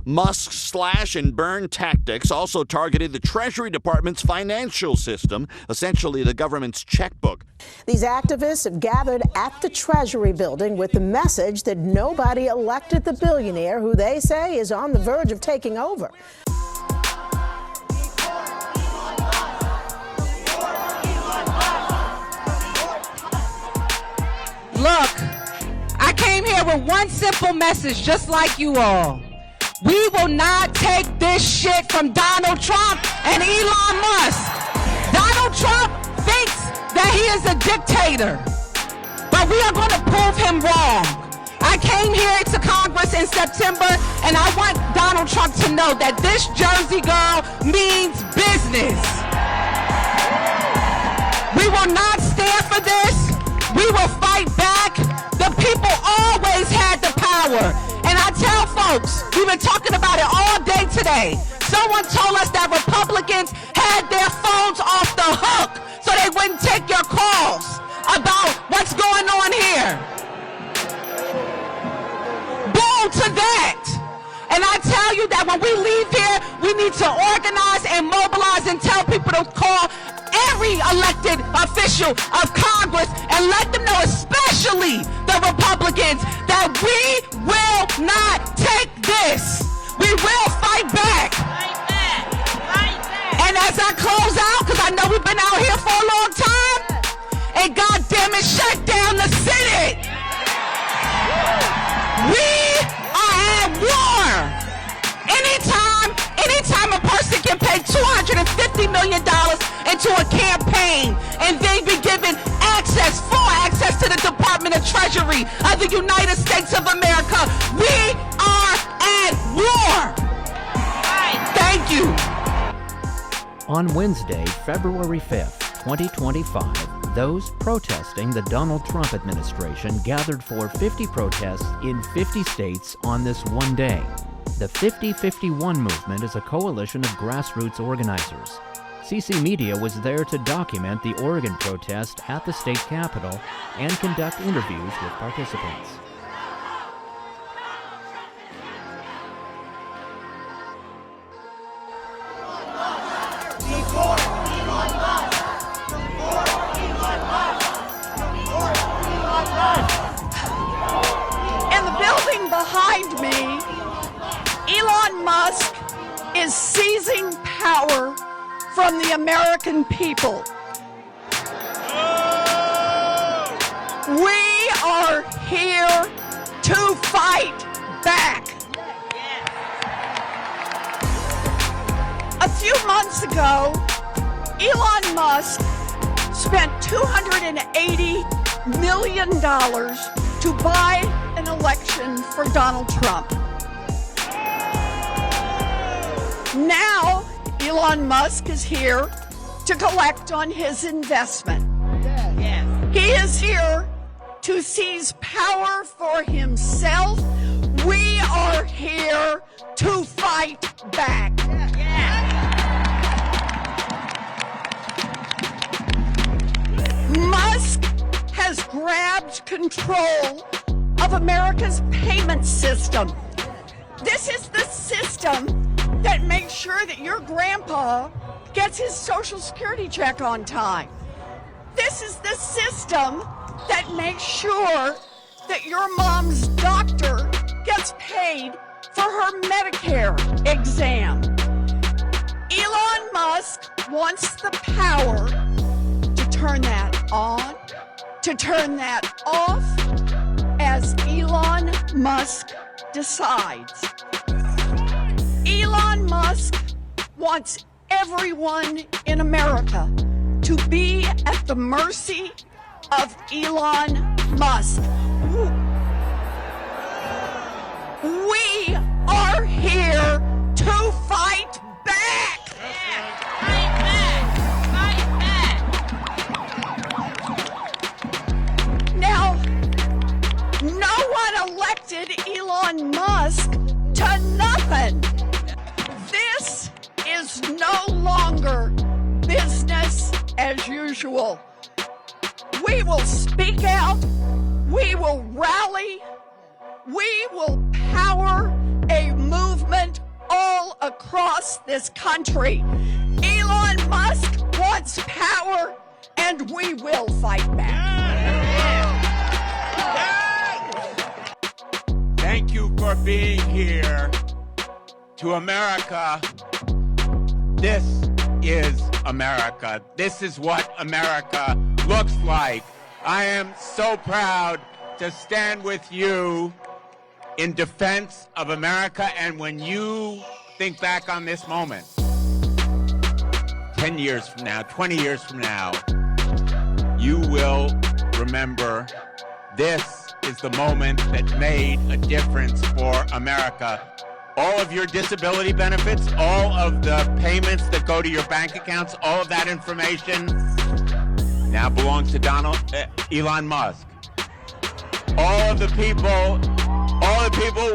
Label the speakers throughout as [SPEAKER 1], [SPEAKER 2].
[SPEAKER 1] Musk's slash and burn tactics also targeted the Treasury Department's financial system, essentially the government's checkbook.
[SPEAKER 2] These activists have gathered at the Treasury building with the message that nobody elected the billionaire who they say is on the verge of taking over.
[SPEAKER 3] Look, I came here with one simple message, just like you all. We will not take this shit from Donald Trump and Elon Musk. Donald Trump thinks that he is a dictator, but we are going to prove him wrong. I came here to Congress in September, and I want Donald Trump to know that this Jersey girl means business. We will not stand for this. We will fight back. The people always had the power. And I tell folks, we've been talking about it all day today. Someone told us that Republicans had their phones off the hook so they wouldn't take your calls about what's going on here. Boom to that. And I tell you that when we leave here, we need to organize and mobilize and tell people to call every elected official of Congress and let them know, especially the Republicans, that we will not take this. We will fight back. Fight back. Fight back. And as I close out, because I know we've been out here for a long time, and goddamn it, shut down the Senate. We are at war. Anytime a person can pay $250 million into a campaign and they be given full access to the Department of Treasury of the United States of America, we are at war. Thank you.
[SPEAKER 4] On Wednesday, February 5th, 2025, those protesting the Donald Trump administration gathered for 50 protests in 50 states on this one day. The 50-51 movement is a coalition of grassroots organizers. CC Media was there to document the Oregon protest at the state capitol and conduct interviews with participants.
[SPEAKER 5] In the building behind me, Elon Musk is seizing power from the American people. We are here to fight back. A few months ago, Elon Musk spent $280 million to buy an election for Donald Trump. Now, Elon Musk is here to collect on his investment. He is here to seize power for himself. We are here to fight back. Musk has grabbed control of America's payment system. This is the system that makes sure that your grandpa gets his Social Security check on time. This is the system that makes sure that your mom's doctor gets paid for her Medicare exam. Elon Musk wants the power to turn that on, to turn that off, as Elon Musk decides. Elon Musk wants everyone in America to be at the mercy of Elon Musk. We are here to fight back. Fight back. Now, no one elected Elon Musk to nothing. This is no longer business as usual. We will speak out. We will rally. We will power a movement across this country. Elon Musk wants power, and we will fight back.
[SPEAKER 6] Thank you for being here. To America, this is America. This is what America looks like. I am so proud to stand with you in defense of America, and when you think back on this moment, 10 years from now, 20 years from now, you will remember this is the moment that made a difference for America. All of your disability benefits, all of the payments that go to your bank accounts, all of that information now belongs to Elon Musk. All of the people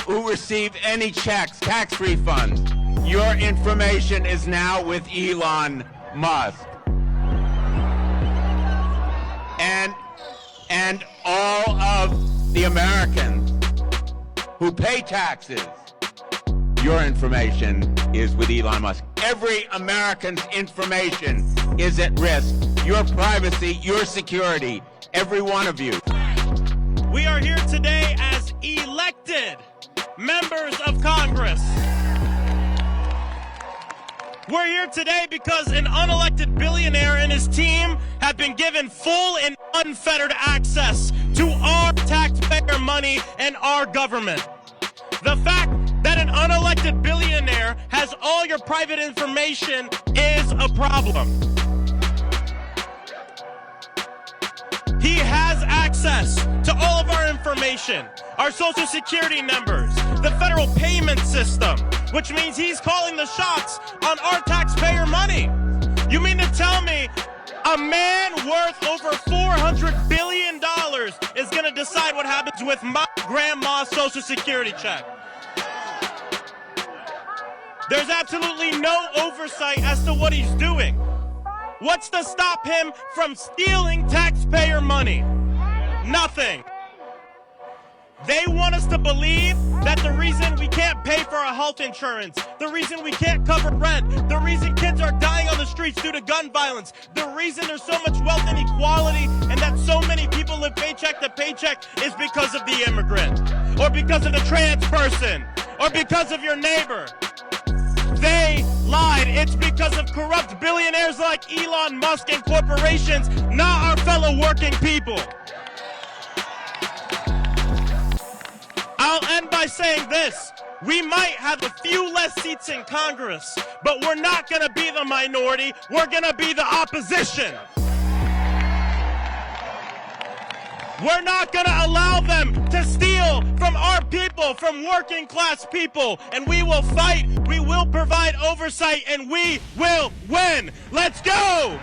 [SPEAKER 6] who receive any checks, tax refunds, your information is now with Elon Musk. And all of the Americans who pay taxes, your information is with Elon Musk. Every American's information is at risk. Your privacy, your security, every one of you.
[SPEAKER 7] We are here today as elected members of Congress. We're here today because an unelected billionaire and his team have been given full and unfettered access to our taxpayer money and our government. The fact that an unelected billionaire has all your private information is a problem. He has access to all of our information, our social security numbers, the federal payment system, which means he's calling the shots on our taxpayer money. You mean to tell me a man worth over $400 billion is going to decide what happens with my grandma's social security check? There's absolutely no oversight as to what he's doing. What's to stop him from stealing taxpayer money? Nothing. They want us to believe that the reason we can't pay for our health insurance, the reason we can't cover rent, the reason kids are dying on the streets due to gun violence, the reason there's so much wealth inequality and that so many people live paycheck to paycheck is because of the immigrant, or because of the trans person, or because of your neighbor. They lied. It's because of corrupt billionaires like Elon Musk and corporations, not our fellow working people. I'll end by saying this. We might have a few less seats in Congress, but we're not going to be the minority. We're going to be the opposition. We're not going to allow them to steal from our people, from working class people. And we will fight, we will provide oversight, and we will win. Let's go!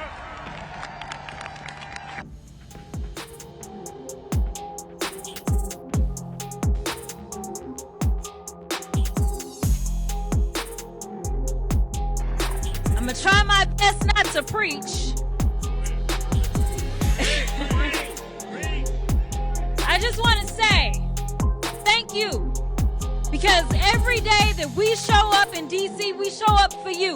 [SPEAKER 8] I'm going to try my best not to preach. I just want to say thank you, because every day that we show up in D.C., we show up for you.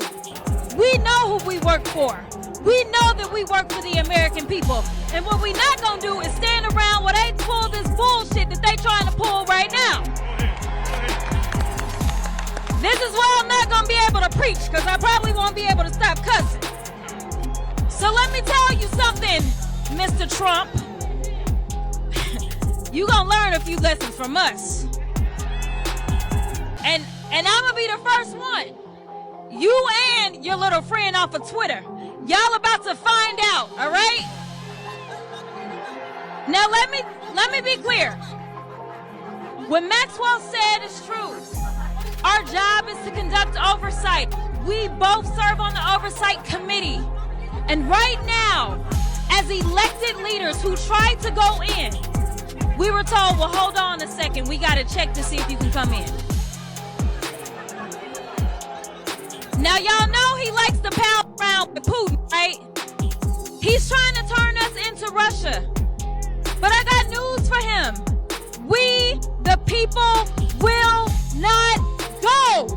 [SPEAKER 8] We know who we work for. We know that we work for the American people. And what we're not going to do is stand around while they pull this bullshit that they trying to pull right now. This is why I'm not going to be able to preach, because I probably won't be able to stop cussing. So let me tell you something, Mr. Trump. You gonna learn a few lessons from us. And I'm gonna be the first one. You and your little friend off of Twitter. Y'all about to find out, all right? Now let me be clear. What Maxwell said is true. Our job is to conduct oversight. We both serve on the oversight committee. And right now, as elected leaders who tried to go in, we were told, well, hold on a second. We got to check to see if you can come in. Now, y'all know he likes to pal around with Putin, right? He's trying to turn us into Russia. But I got news for him. We, the people, will not go.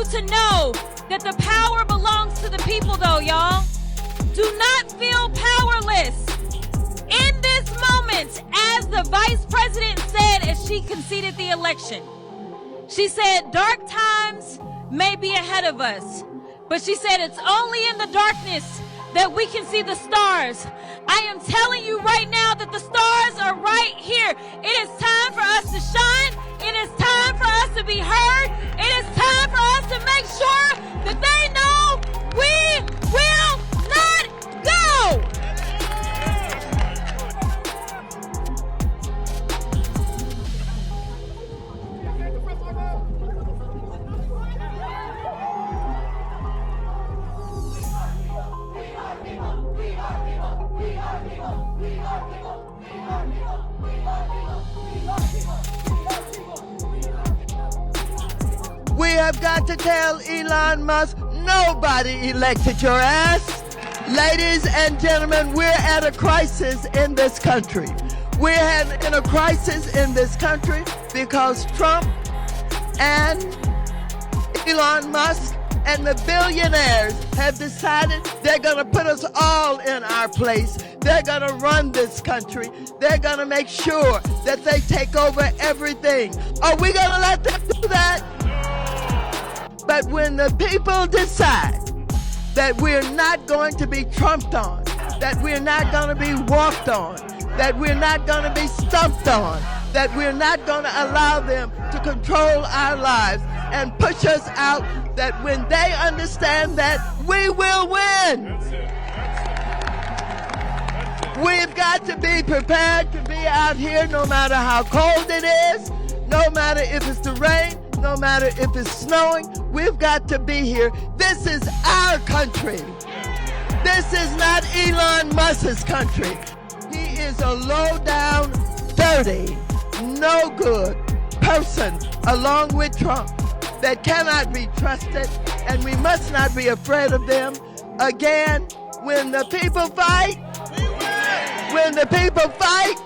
[SPEAKER 8] you to know that the power belongs to the people, though, y'all. Do not feel powerless. In this moment, as the vice president said as she conceded the election, she said, dark times may be ahead of us, but she said it's only in the darkness that we can see the stars. I am telling you right now that the stars are right here. It is time for us to shine. It is time for us to be heard. It is time for us to make sure that they know we will not go.
[SPEAKER 9] We have got to tell Elon Musk, nobody elected your ass. Ladies and gentlemen, we're at a crisis in this country. We're in a crisis in this country because Trump and Elon Musk and the billionaires have decided they're going to put us all in our place. They're going to run this country. They're going to make sure that they take over everything. Are we going to let them do that? But when the people decide that we're not going to be trumped on, that we're not going to be walked on, that we're not going to be stumped on, that we're not going to allow them to control our lives and push us out, that when they understand that, we will win. We've got to be prepared to be out here no matter how cold it is, no matter if it's the rain, no matter if it's snowing. We've got to be here. This is our country. This is not Elon Musk's country. He is a low-down, dirty, no good person along with Trump that cannot be trusted, and we must not be afraid of them. Again, when the people fight, when the people fight,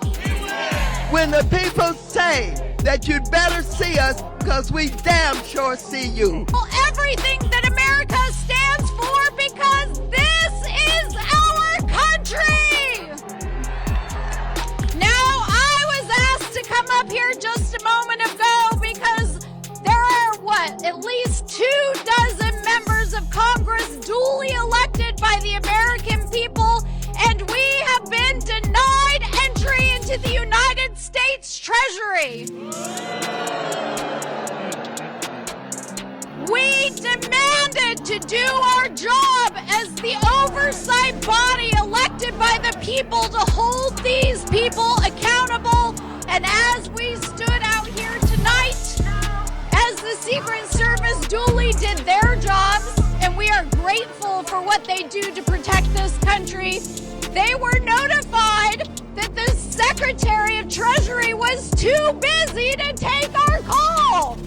[SPEAKER 9] when the people say that you'd better see us because we damn sure see you.
[SPEAKER 5] Everything that America stands for, because this is our country. Now, I was asked to come up here just a moment ago because there are, at least 24 members of Congress duly elected by the American people, and we have been denied entry into the United States Treasury. We demanded to do our job as the oversight body elected by the people to hold these people accountable. And as we stood out here tonight, as the Secret Service duly did their jobs, and we are grateful for what they do to protect this country, they were notified that the Secretary of Treasury was too busy to take our call.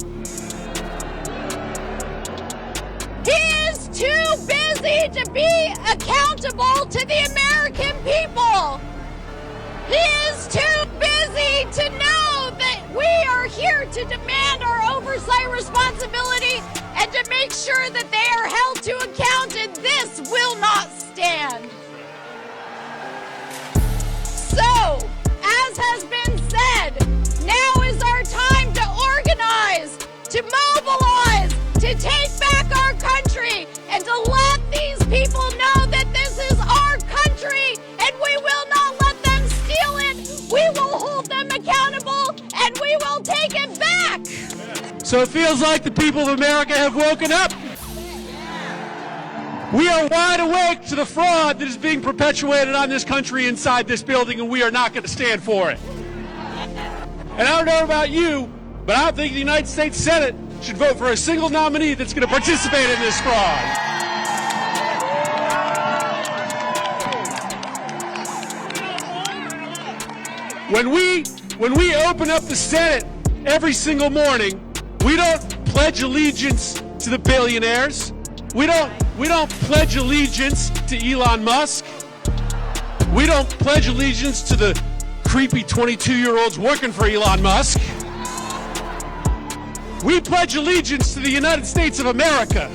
[SPEAKER 5] He is too busy to be accountable to the American people. He is too busy to know that we are here to demand our oversight responsibility and to make sure that they are held to account, and this will not stand. So, as has been said, now is our time to organize, to mobilize, to take back our country, and to let these people know that this is our country, and we will not let them steal it. We will hold them accountable, and we will take it back.
[SPEAKER 10] So it feels like the people of America have woken up. We are wide awake to the fraud that is being perpetuated on this country inside this building, and we are not going to stand for it. And I don't know about you, but I don't think the United States Senate should vote for a single nominee that's going to participate in this fraud. When we open up the Senate every single morning, we don't pledge allegiance to the billionaires. We don't pledge allegiance to Elon Musk. We don't pledge allegiance to the creepy 22-year-olds working for Elon Musk. We pledge allegiance to the United States of America.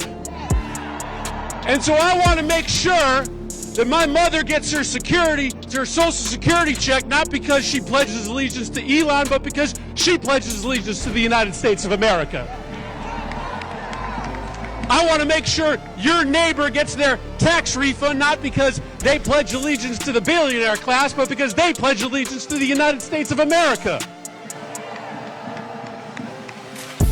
[SPEAKER 10] And so I want to make sure that my mother gets her Social Security check, not because she pledges allegiance to Elon, but because she pledges allegiance to the United States of America. I want to make sure your neighbor gets their tax refund, not because they pledge allegiance to the billionaire class, but because they pledge allegiance to the United States of America.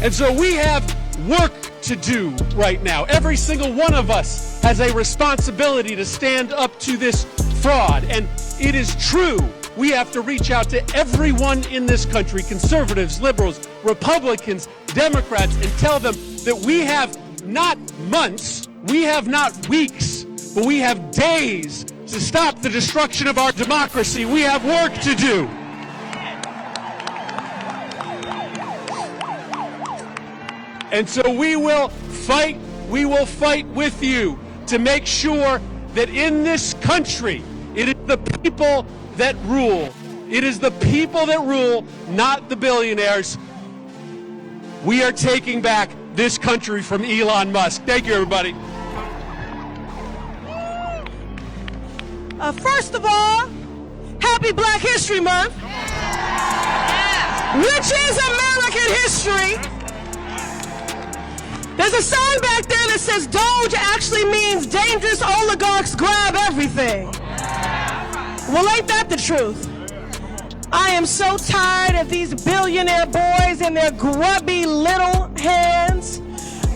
[SPEAKER 10] And so we have work to do right now. Every single one of us has a responsibility to stand up to this fraud. And it is true, we have to reach out to everyone in this country, conservatives, liberals, Republicans, Democrats, and tell them that we have not months, we have not weeks, but we have days to stop the destruction of our democracy. We have work to do. And so we will fight with you to make sure that in this country, it is the people that rule. It is the people that rule, not the billionaires. We are taking back this country from Elon Musk. Thank you, everybody.
[SPEAKER 3] First of all, happy Black History Month, which is American history. There's a sign back there that says Doge actually means dangerous oligarchs grab everything. Well, ain't that the truth? I am so tired of these billionaire boys and their grubby little hands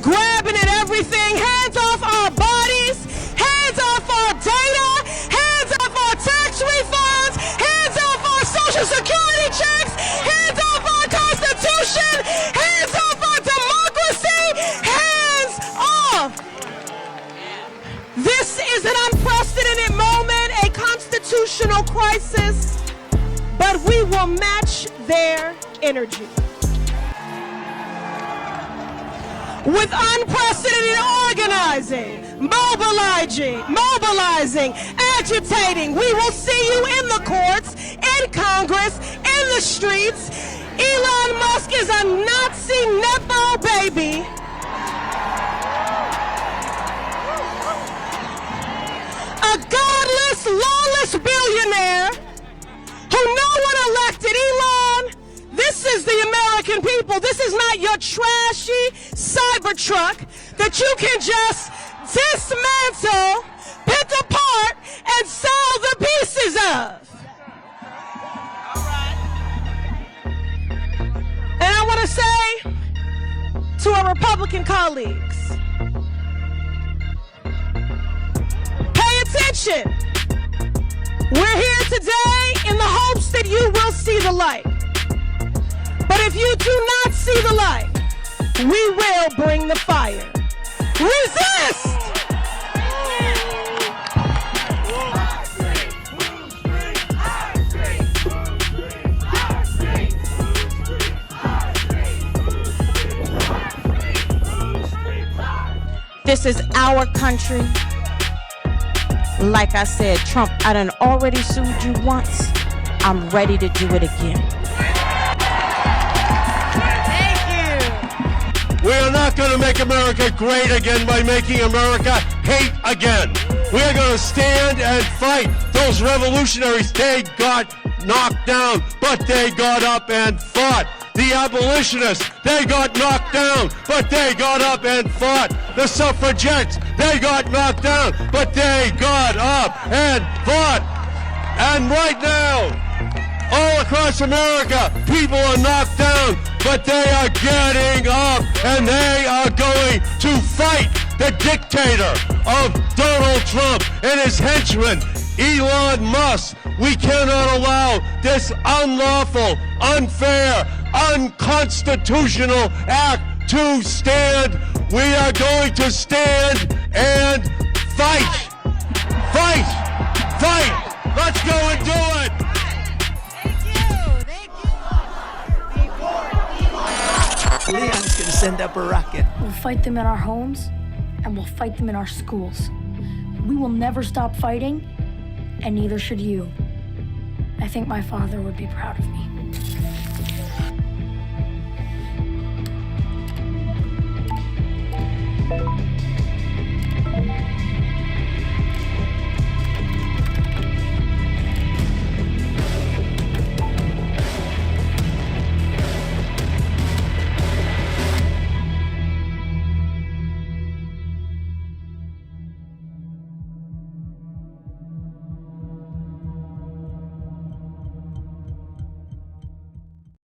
[SPEAKER 3] grabbing at everything. Hands off our bodies, hands off our data, hands off our tax refunds, hands off our Social Security checks, hands off our Constitution, hands off our democracy, hands off. This is an unprecedented moment, a constitutional crisis, but we will match their energy with unprecedented organizing, mobilizing, agitating. We will see you in the courts, in Congress, in the streets. Elon Musk is a Nazi Nepo baby. A godless, lawless billionaire who no one elected. Elon, this is the American people. This is not your trashy Cybertruck that you can just dismantle, pick apart, and sell the pieces of. And I want to say to our Republican colleagues, pay attention. We're here today in the hopes that you will see the light. But if you do not see the light, we will bring the fire. Resist! This is our country. Like I said, Trump, I done already sued you once. I'm ready to do it again.
[SPEAKER 10] We are not going to make America great again by making America hate again. We are going to stand and fight. Those revolutionaries, they got knocked down, but they got up and fought. The abolitionists, they got knocked down, but they got up and fought. The suffragettes, they got knocked down, but they got up and fought. And right now, all across America, people are knocked down, but they are getting up and they are going to fight the dictator of Donald Trump and his henchman, Elon Musk. We cannot allow this unlawful, unfair, unconstitutional act to stand. We are going to stand and fight. Fight! Fight! Let's go and do it!
[SPEAKER 11] Leon's gonna send up a rocket.
[SPEAKER 12] We'll fight them in our homes, and we'll fight them in our schools. We will never stop fighting, and neither should you. I think my father would be proud of me.